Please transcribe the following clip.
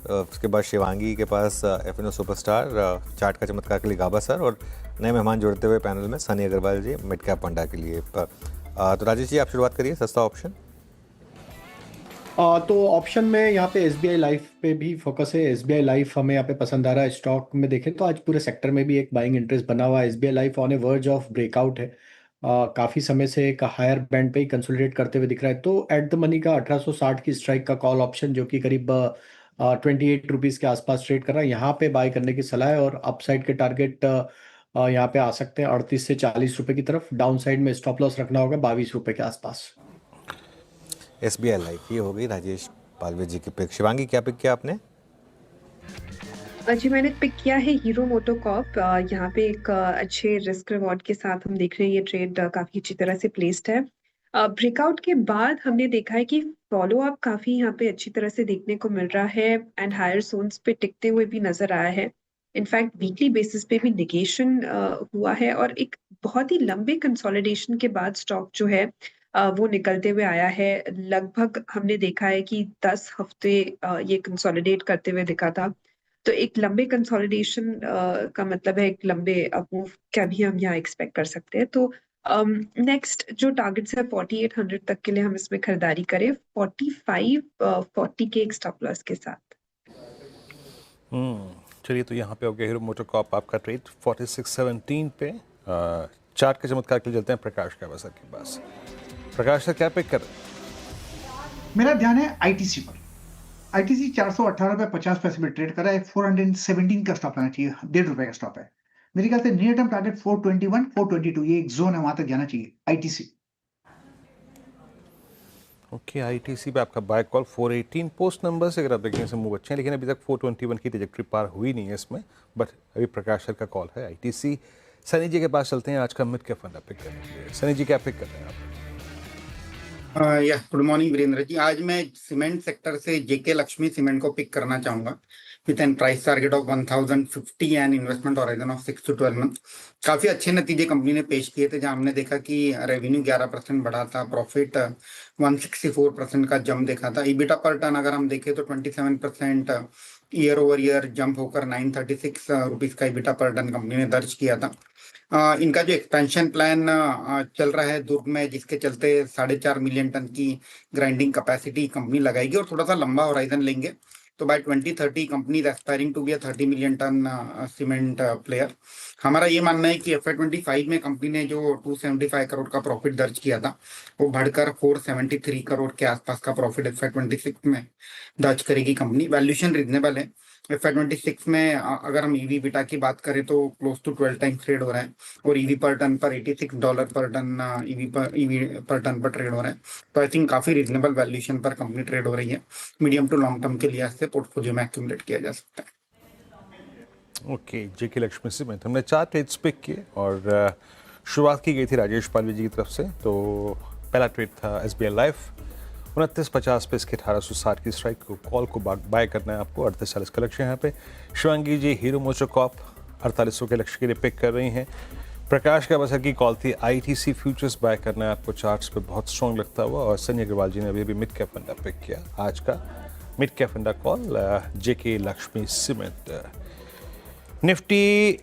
उसके बाद शिवांगी के पास एफएनओ सुपरस्टार, चार्ट का चमत्कार के लिए गाबा सर, और नए मेहमान जोड़ते हुए पैनल में सनी अग्रवाल जी मिड कैप फंडा के लिए। तो राजेश जी, आप शुरुआत करिए, सस्ता ऑप्शन। तो ऑप्शन में यहाँ पे एसबीआई लाइफ पे भी फोकस है। एसबीआई लाइफ हमें यहाँ पे पसंद आ रहा है। स्टॉक में देखें तो आज पूरे सेक्टर में भी एक बाइंग इंटरेस्ट बना हुआ है। SBI life on A verge of breakout है। काफ़ी समय से एक हायर बैंड पे ही कंसोलिडेट करते हुए दिख रहा है। तो एट द मनी का 1860 की स्ट्राइक का कॉल ऑप्शन, जो कि करीब 28 रुपीज़ के आसपास ट्रेड कर रहा है, यहाँ पे बाय करने की सलाह है। और अपसाइड के टारगेट यहाँ पे आ सकते हैं 38 से 40 रुपए की तरफ। डाउन साइड में स्टॉप लॉस रखना होगा 22 रुपए के आसपास। एसबीआई लाइफ, ये हो गई राजेश पालवे जी की पिक। शिवांगी, क्या पिक किया आपने? जी, मैंने पिक किया है हीरो मोटोकॉर्प। यहाँ पे एक अच्छे रिस्क रिवॉर्ड के साथ हम देख रहे हैं ये ट्रेड काफी अच्छी तरह से प्लेस्ड है। ब्रेकआउट के बाद हमने देखा है कि फॉलो अप काफी यहाँ पे अच्छी तरह से देखने को मिल रहा है एंड हायर जोन्स पे टिकते हुए भी नजर आया है। इनफैक्ट वीकली बेसिस पे भी निगेशन हुआ है और एक बहुत ही लंबे कंसोलिडेशन के बाद स्टॉक जो है वो निकलते हुए आया है। लगभग हमने देखा है कि 10 हफ्ते ये कंसोलिडेट करते हुए दिखा था। तो एक लंबे कंसोलिडेशन का मतलब है एक लंबे अपमूव का भी हम यहाँ एक्सपेक्ट कर सकते हैं। तो नेक्स्ट जो टारगेट्स है 4800 तक के लिए हम इसमें खरीदारी करें, 4540 के एक स्टॉप लॉस के साथ। चलिए, तो यहाँ पे हो गया हीरो मोटोकॉर्प आपका ट्रेड 4617 पे। चार्ट के चमत्कार के लिए चलते हैं प्रकाश कावसर के पास। प्रकाश सर, क्या पिक कर रहे हैं? मेरा ध्यान है आईटीसी पर। आईटीसी 418.50 में ट्रेड कर रहा है। 417 का स्टॉप लेना चाहिए, ₹1.5 का स्टॉप है। मेरे ख्याल से नियर टर्म टारगेट 421 422, ये एक जोन है, वहां तक जाना चाहिए आईटीसी। ओके, आईटीसी पे आपका बाय कॉल 418 पोस्ट नंबर से, अगर आप देखें से मूव अच्छे हैं, लेकिन अभी तक 421 की ट्रैजेक्टरी पार हुई नहीं है इसमें, बट अभी प्रकाश सर का कॉल है आईटीसी। सनी जी के पास चलते हैं आज का मिड कैप फंडा पिक करने के लिए। सनी जी, क्या पिक कर रहे हैं आप? Good morning Virendra ji. आज मैं सीमेंट सेक्टर से जेके लक्ष्मी सीमेंट को पिक करना चाहूंगा with an price target of 1050 and investment horizon of 6 to 12 month. काफी अच्छे नतीजे कंपनी ने पेश किए थे, जहां हमने देखा कि रेवेन्यू 11% बढ़ा था, प्रॉफिट 164% का जंप देखा था। ईबिटा पर टन अगर हम देखें तो 27% ईयर ओवर ईयर जंप होकर 936 रुपीज का ईबिटा पर टन कंपनी ने दर्ज किया था। इनका जो एक्सपेंशन प्लान चल रहा है दुर्ग में, जिसके चलते 4.5 मिलियन टन की ग्राइंडिंग कैपेसिटी कंपनी लगाएगी और थोड़ा सा लंबा होराइजन लेंगे। तो by 2030 company is aspiring to be a 30 million tonne cement player. हमारा ये मानना है कि FY25 में कंपनी ने जो 275 करोड़ का प्रॉफिट दर्ज किया था, वो बढ़कर 473 करोड़ के आसपास का प्रॉफिट FY26 में दर्ज करेगी कंपनी। वैल्यूएशन रीजनेबल है। FY26 में अगर हम ईवी बिटा की बात करें तो क्लोज टू 12 टाइम्स ट्रेड हो रहा है और ईवी पर टन पर $86 पर टन ईवी पर टन पर ट्रेड हो रहा है। तो आई थिंक काफी रीजनेबल वैल्यूएशन पर कंपनी ट्रेड हो रही है। मीडियम टू लॉन्ग टर्म के लिए से पोर्टफोलियो में एक्यूमुलेट किया जा सकता है। ओके, जेके लक्ष्मी सीमेंट हमने 4 ट्रेड्स पिक किए और शुरुआत की गई थी राजेश पालवे जी की तरफ से। तो पहला ट्रेड था एसबीआई लाइफ 29.50 पे, इसके 1860 की स्ट्राइक को कॉल को बाय करना है आपको। 3840 का लक्ष्य यहाँ पे। शिवांगी जी हीरो मोटोकॉर्प 4800 के लक्ष्य के लिए पिक कर रही हैं। प्रकाश कावसर की कॉल थी आईटीसी फ्यूचर्स बाय करना है आपको, चार्ट्स पे बहुत स्ट्रॉन्ग लगता हुआ। और सनी अग्रवाल जी ने अभी मिड कैप फंडा पिक किया। आज का मिड कैप फंडा कॉल जेके लक्ष्मी सीमेंट। निफ्टी